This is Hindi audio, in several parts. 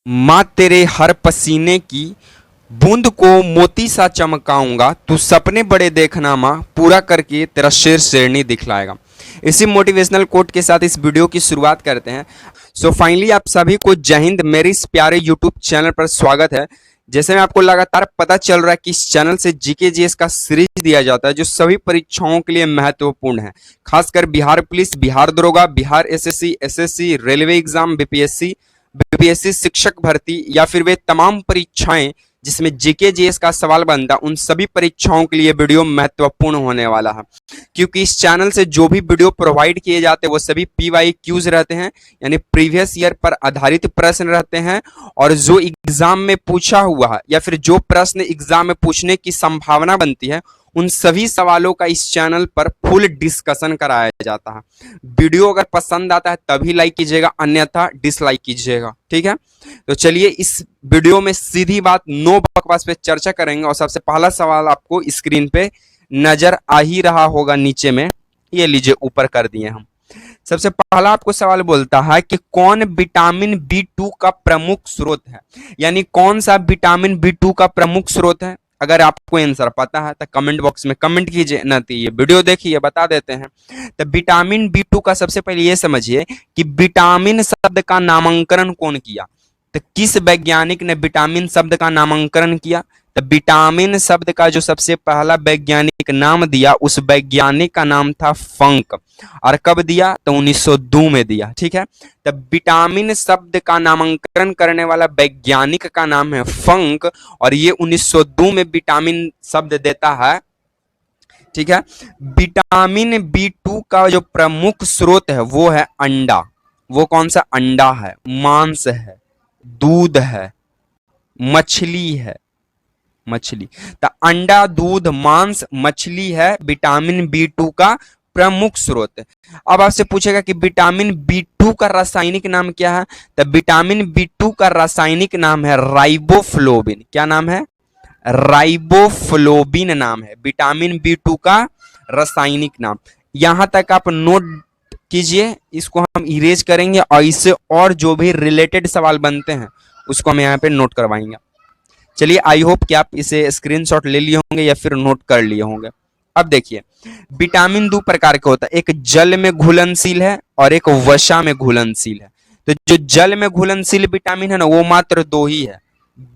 माँ तेरे हर पसीने की बूंद को मोती सा चमकाऊंगा, तू सपने बड़े देखना माँ, पूरा करके तेरा शेर शेरनी दिखलाएगा। इसी मोटिवेशनल कोट के साथ इस वीडियो की शुरुआत करते हैं। सो फाइनली आप सभी को जय हिंद। मेरे इस प्यारे यूट्यूब चैनल पर स्वागत है। जैसे में आपको लगातार पता चल रहा है कि इस चैनल से जीके जीएस का सीरीज दिया जाता है जो सभी परीक्षाओं के लिए महत्वपूर्ण है, खासकर बिहार पुलिस, बिहार दरोगा, Bihar SSC, SSC, railway exam, BPSC शिक्षक भर्ती या फिर वे तमाम परीक्षाएं जिसमें जीके जीएस का सवाल बनता, उन सभी परीक्षाओं के लिए वीडियो महत्वपूर्ण होने वाला है। क्योंकि इस चैनल से जो भी वीडियो प्रोवाइड किए जाते हैं वो सभी PYQs रहते हैं, यानी प्रीवियस ईयर पर आधारित प्रश्न रहते हैं। और जो एग्जाम में पूछा हुआ है या फिर जो प्रश्न एग्जाम में पूछने की संभावना बनती है, उन सभी सवालों का इस चैनल पर फुल डिस्कशन कराया जाता है। वीडियो अगर पसंद आता है तभी लाइक कीजिएगा, अन्यथा डिसलाइक कीजिएगा, ठीक है। तो चलिए इस वीडियो में सीधी बात, नो बकवास पे चर्चा करेंगे। और सबसे पहला सवाल आपको स्क्रीन पे नजर आ ही रहा होगा, नीचे में ये लीजिए, ऊपर कर दिए हम। सबसे पहला आपको सवाल बोलता है कि कौन विटामिन B2 का प्रमुख स्रोत है, यानी कौन सा विटामिन B2 का प्रमुख स्रोत है। अगर आपको आंसर पता है तो कमेंट बॉक्स में कमेंट कीजिए, ना तो ये वीडियो देखिए, बता देते हैं। तो विटामिन B2 का सबसे पहले ये समझिए कि विटामिन शब्द का नामांकन कौन किया। तो किस वैज्ञानिक ने विटामिन शब्द का नामांकन किया। तो विटामिन शब्द का जो सबसे पहला वैज्ञानिक नाम दिया, उस वैज्ञानिक का नाम था फंक। और कब दिया, तो 1902 में दिया, ठीक है। तो विटामिन शब्द का नामांकन करने वाला वैज्ञानिक का नाम है फंक, और ये 1902 में विटामिन शब्द देता है, ठीक है। विटामिन B2 का जो प्रमुख स्रोत है वो है अंडा। वो कौन सा अंडा है, मांस है, दूध है, मछली है, मछली। तो अंडा, दूध, मांस, मछली है विटामिन B2 का प्रमुख स्रोत। अब आपसे पूछेगा कि विटामिन B2 का रासायनिक नाम क्या है। तो विटामिन B2 का रासायनिक नाम है राइबोफ्लोविन। क्या नाम है, राइबोफ्लोविन नाम है विटामिन B2 का रासायनिक नाम। यहां तक आप नोट कीजिए, इसको हम इरेज करेंगे और इससे और जो भी रिलेटेड सवाल बनते हैं उसको हम यहाँ पे नोट करवाएंगे। चलिए, आई होप कि आप इसे स्क्रीनशॉट ले लिए होंगे या फिर नोट कर लिए होंगे। अब देखिए, विटामिन 2 प्रकार के होता है, एक जल में घुलनशील है और एक वसा में घुलनशील है। तो जो जल में घुलनशील विटामिन है ना, वो मात्र 2 ही है,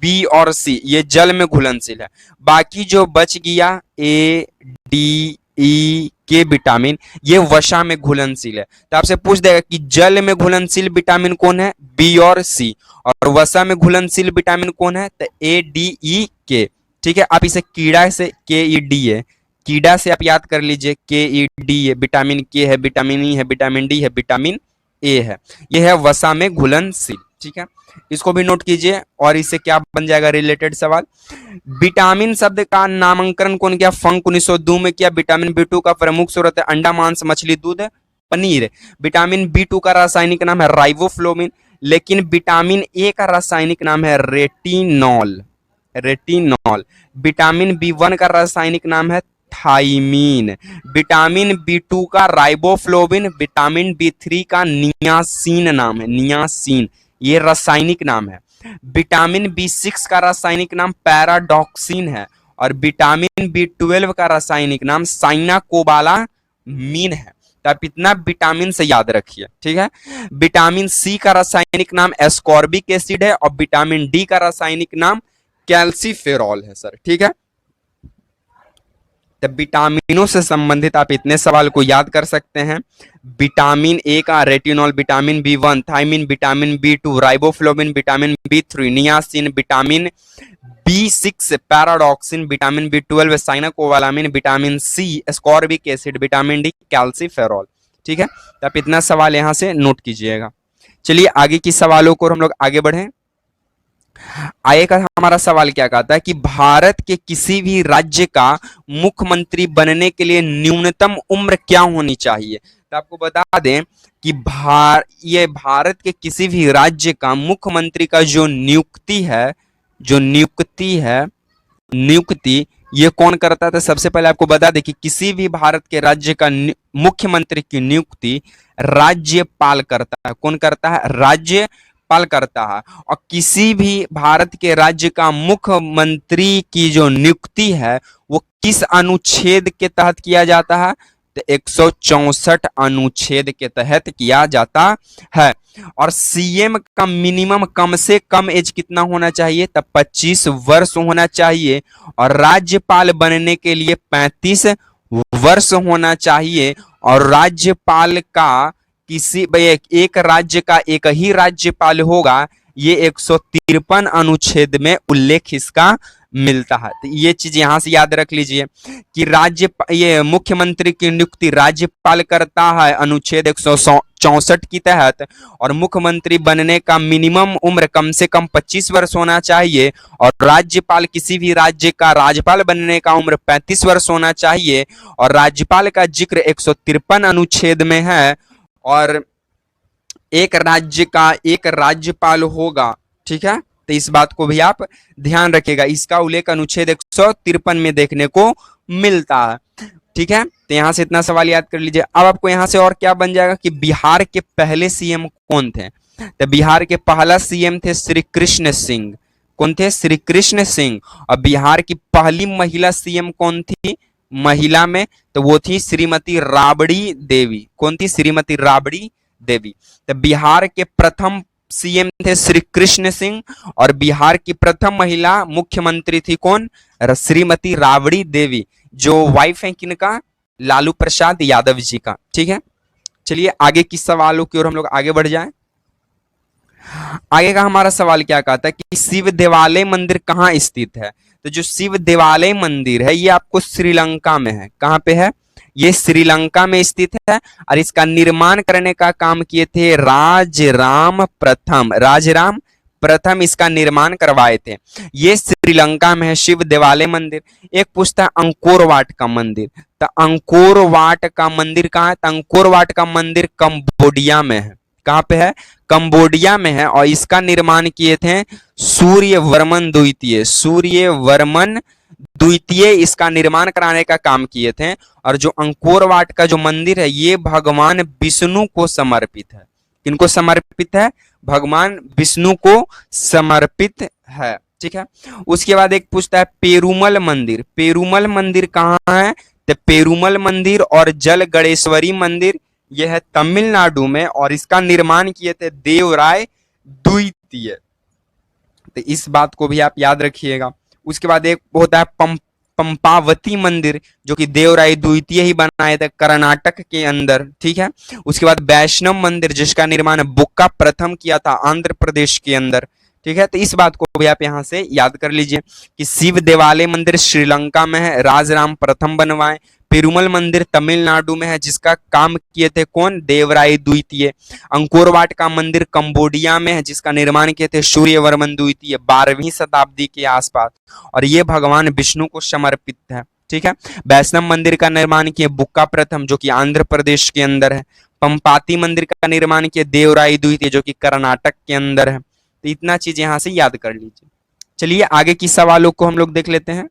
B और C, ये जल में घुलनशील है। बाकी जो बच गया A, D, E के विटामिन, ये वसा में घुलनशील है। तो आपसे पूछ देगा कि जल में घुलनशील विटामिन कौन है, B और C, और वसा में घुलनशील विटामिन कौन है, तो A, D, E, K, ठीक है। आप इसे कीड़ा से, KED है, कीड़ा से आप याद कर लीजिए, KED है, विटामिन K है, विटामिन E है, विटामिन D है, विटामिन A है, यह है वसा में घुलनशील, ठीक है। इसको भी नोट कीजिए और इससे क्या बन जाएगा रिलेटेड सवाल। विटामिन शब्द का नामांकन कौन किया, फंक 1902 में किया। विटामिन B2 का प्रमुख स्रोत है अंडा, मांस, मछली, दूध, पनीर। विटामिन B2 का रासायनिक नाम है राइबोफ्लोविन, लेकिन विटामिन A का रासायनिक नाम है रेटिनॉल, रेटिनॉल। विटामिन B1 का रासायनिक नाम है थाइमीन। विटामिन B2 का राइबोफ्लोविन, विटामिन B3 का नियासिन नाम है, नियासिन, ये रासायनिक नाम है। विटामिन B6 का रासायनिक नाम पैराडॉक्सिन है, और विटामिन B12 का रासायनिक नाम साइनाकोबालामीन है। तो आप इतना विटामिन से याद रखिए, ठीक है। विटामिन C का रासायनिक नाम एस्कॉर्बिक एसिड है, और विटामिन D का रासायनिक नाम कैल्सीफेरॉल है सर, ठीक है। तो विटामिनों से संबंधित आप इतने सवाल को याद कर सकते हैं। विटामिन A का retinol, vitamin B1 thiamine, vitamin B2 riboflavin, vitamin B3 niacin, vitamin B6 pyridoxine, vitamin B12 cyanocobalamin, vitamin C ascorbic acid, vitamin D calciferol, ठीक है। तो आप इतना सवाल यहां से नोट कीजिएगा। चलिए आगे की सवालों को हम लोग आगे बढ़े। आगे का हमारा सवाल क्या कहता है कि भारत के किसी भी राज्य का मुख्यमंत्री बनने के लिए न्यूनतम उम्र क्या होनी चाहिए। तो आपको बता दें कि ये भारत के किसी भी राज्य का मुख्यमंत्री का जो नियुक्ति है, जो नियुक्ति ये कौन करता था। सबसे पहले आपको बता दें कि किसी भी भारत के राज्य का मुख्यमंत्री की नियुक्ति राज्यपाल करता है। कौन करता है, राज्य राज्यपाल करता है। और किसी भी भारत के राज्य का मुख्यमंत्री की जो नियुक्ति है वो किस अनुच्छेद के तहत किया जाता है? तो 164 अनुच्छेद के तहत किया जाता है। और सीएम का मिनिमम कम से कम एज कितना होना चाहिए? तब 25 वर्ष होना चाहिए। और राज्यपाल बनने के लिए 35 वर्ष होना चाहिए। और राज्यपाल का किसी एक राज्य का एक ही राज्यपाल होगा, ये 153 अनुच्छेद में उल्लेख इसका मिलता है। तो ये चीज यहां से याद रख लीजिए कि ये मुख्यमंत्री की नियुक्ति राज्यपाल करता है अनुच्छेद 164 के तहत। और मुख्यमंत्री बनने का मिनिमम उम्र कम से कम 25 वर्ष होना चाहिए। और राज्यपाल किसी भी राज्य का राज्यपाल बनने का उम्र 35 वर्ष होना चाहिए। और राज्यपाल का जिक्र 153 अनुच्छेद में है। और एक राज्य का एक राज्यपाल होगा, ठीक है। तो इस बात को भी आप ध्यान रखिएगा, इसका उल्लेख अनुच्छेद 153 में देखने को मिलता है, ठीक है। तो यहां से इतना सवाल याद कर लीजिए। अब आपको यहां से और क्या बन जाएगा कि बिहार के पहले सीएम कौन थे? तो बिहार के पहला सीएम थे श्री कृष्ण सिंह। कौन थे? श्री कृष्ण सिंह। और बिहार की पहली महिला सीएम कौन थी महिला में? तो वो थी श्रीमती राबड़ी देवी। कौन थी? श्रीमती राबड़ी देवी। तो बिहार के प्रथम सीएम थे श्री कृष्ण सिंह। और बिहार की प्रथम महिला मुख्यमंत्री थी कौन? श्रीमती राबड़ी देवी, जो वाइफ है किनका? लालू प्रसाद यादव जी का, ठीक है। चलिए आगे की सवालों की ओर हम लोग आगे बढ़ जाएं। आगे का हमारा सवाल क्या कहता है कि शिव देवालय मंदिर कहाँ स्थित है? तो जो शिव देवालय मंदिर है ये आपको श्रीलंका में है। कहाँ पे है? ये श्रीलंका में स्थित है। और इसका निर्माण करने का काम किए थे राजराम प्रथम। राजराम प्रथम इसका निर्माण करवाए थे। ये श्रीलंका में है शिव देवालय मंदिर। एक पूछता है अंकोर वाट का मंदिर। तो अंकोर वाट का मंदिर कहाँ है? तो अंकोर वाट का मंदिर कंबोडिया में है। कहाँ पे है? कंबोडिया में है। और इसका निर्माण किए थे सूर्यवर्मन द्वितीय। सूर्यवर्मन द्वितीय इसका निर्माण कराने का काम किए थे। और जो अंकोर वाट का जो मंदिर है ये भगवान विष्णु को समर्पित है। किनको समर्पित है? भगवान विष्णु को समर्पित है, ठीक है। उसके बाद एक पूछता है पेरुमल मंदिर। पेरुमल मंदिर कहाँ है? तो पेरुमल मंदिर और जल गणेश्वरी मंदिर यह है तमिलनाडु में। और इसका निर्माण किए थे देवराय द्वितीय। तो इस बात को भी आप याद रखिएगा। उसके बाद एक होता है पंपावती मंदिर, जो कि देवराय द्वितीय ही बनाए थे कर्नाटक के अंदर, ठीक है। उसके बाद वैष्णव मंदिर जिसका निर्माण बुक्का प्रथम किया था आंध्र प्रदेश के अंदर, ठीक है। तो इस बात को भी आप यहां से याद कर लीजिए कि शिव देवालय मंदिर श्रीलंका में है, राजराम प्रथम बनवाए। पेरुमल मंदिर तमिलनाडु में है जिसका काम किए थे कौन? देवराय द्वितीय। अंकोर वाट का मंदिर कंबोडिया में है जिसका निर्माण किए थे सूर्यवर्मन द्वितीय 12वीं शताब्दी के आसपास। और ये भगवान विष्णु को समर्पित है, ठीक है। वैष्णव मंदिर का निर्माण किए बुक्का प्रथम जो कि आंध्र प्रदेश के अंदर है। पंपाती मंदिर का निर्माण किए देवराय द्वितीय जो कि कर्नाटक के अंदर है। तो इतना चीज यहां से याद कर लीजिए। चलिए आगे की सवालों को हम लोग देख लेते हैं।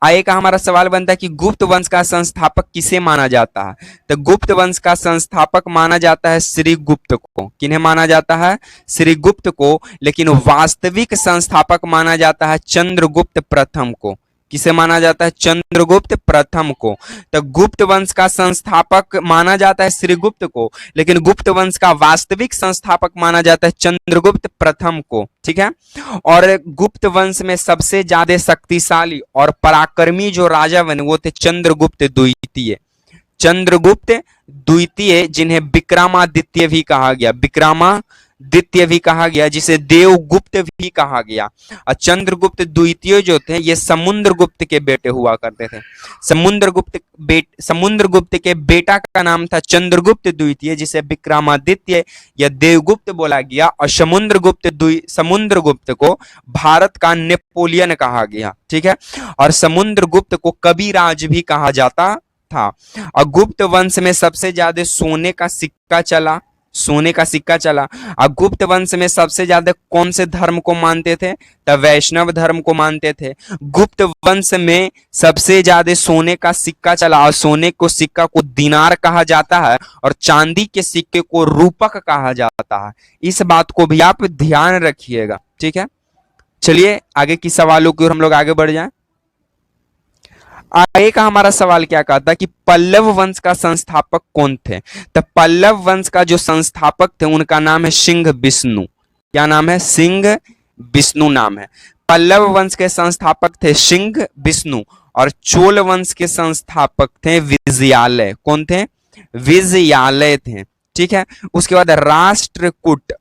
आगे का हमारा सवाल बनता है कि गुप्त वंश का संस्थापक किसे माना जाता है? तो गुप्त वंश का संस्थापक माना जाता है श्री गुप्त को। किन्हें माना जाता है? श्री गुप्त को। लेकिन वास्तविक संस्थापक माना जाता है चंद्रगुप्त प्रथम को। किसे माना जाता है? चंद्रगुप्त प्रथम को। तो गुप्त वंश का संस्थापक माना जाता है श्रीगुप्त को, लेकिन गुप्त वंश का वास्तविक संस्थापक माना जाता है चंद्रगुप्त प्रथम को, ठीक है। और गुप्त वंश में सबसे ज्यादा शक्तिशाली और पराक्रमी जो राजा बने वो थे चंद्रगुप्त द्वितीय। चंद्रगुप्त द्वितीय जिन्हें विक्रमादित्य भी कहा गया, विक्रमादित्य भी कहा गया, जिसे देवगुप्त भी कहा गया। और चंद्रगुप्त द्वितीय जो थे ये समुद्रगुप्त के बेटे हुआ करते थे। समुद्रगुप्त के बेटा का नाम था चंद्रगुप्त द्वितीय जिसे विक्रमादित्य या देवगुप्त बोला गया। और समुद्रगुप्त को भारत का नेपोलियन कहा गया, ठीक है। और समुद्रगुप्त को कविराज भी कहा जाता था। और गुप्त वंश में सबसे ज्यादा सोने का सिक्का चला सोने का सिक्का चला। और गुप्त वंश में सबसे ज्यादा कौन से धर्म को मानते थे? तो वैष्णव धर्म को मानते थे। गुप्त वंश में सबसे ज्यादा सोने का सिक्का चला, और सोने को सिक्का को दिनार कहा जाता है और चांदी के सिक्के को रूपक कहा जाता है। इस बात को भी आप ध्यान रखिएगा, ठीक है। चलिए आगे की सवालों की ओर हम लोग आगे बढ़ जाएं। आगे का हमारा सवाल क्या कहता है कि पल्लव वंश का संस्थापक कौन थे? तो पल्लव वंश का जो संस्थापक थे उनका नाम है सिंह विष्णु। क्या नाम है? सिंह विष्णु नाम है। पल्लव वंश के संस्थापक थे सिंह विष्णु, और चोल वंश के संस्थापक थे विजयालय। कौन थे? विजयालय थे, ठीक है। उसके बाद राष्ट्रकूट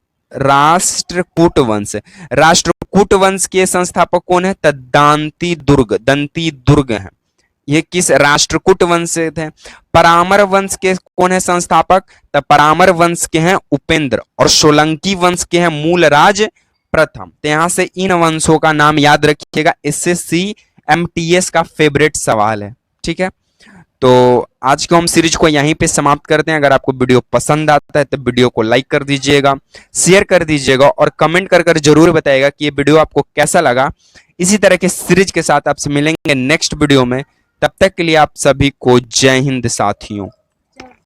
वंश। राष्ट्रकूट वंश के संस्थापक कौन है? तो दंती दुर्ग है। ये किस राष्ट्रकूट वंश से थे? परामर वंश के कौन है संस्थापक? तो परामर वंश के हैं उपेंद्र, और सोलंकी वंश के हैं मूलराज प्रथम। तो यहां से इन वंशों का नाम याद रखिएगा, एसएससी एमटीएस का फेवरेट सवाल है, ठीक है। तो आज को हम सीरीज को यहीं पे समाप्त करते हैं। अगर आपको वीडियो पसंद आता है तो वीडियो को लाइक कर दीजिएगा, शेयर कर दीजिएगा, और कमेंट कर जरूर बताइएगा कि ये वीडियो आपको कैसा लगा। इसी तरह के सीरीज के साथ आपसे मिलेंगे नेक्स्ट वीडियो में। तब तक के लिए आप सभी को जय हिंद साथियों।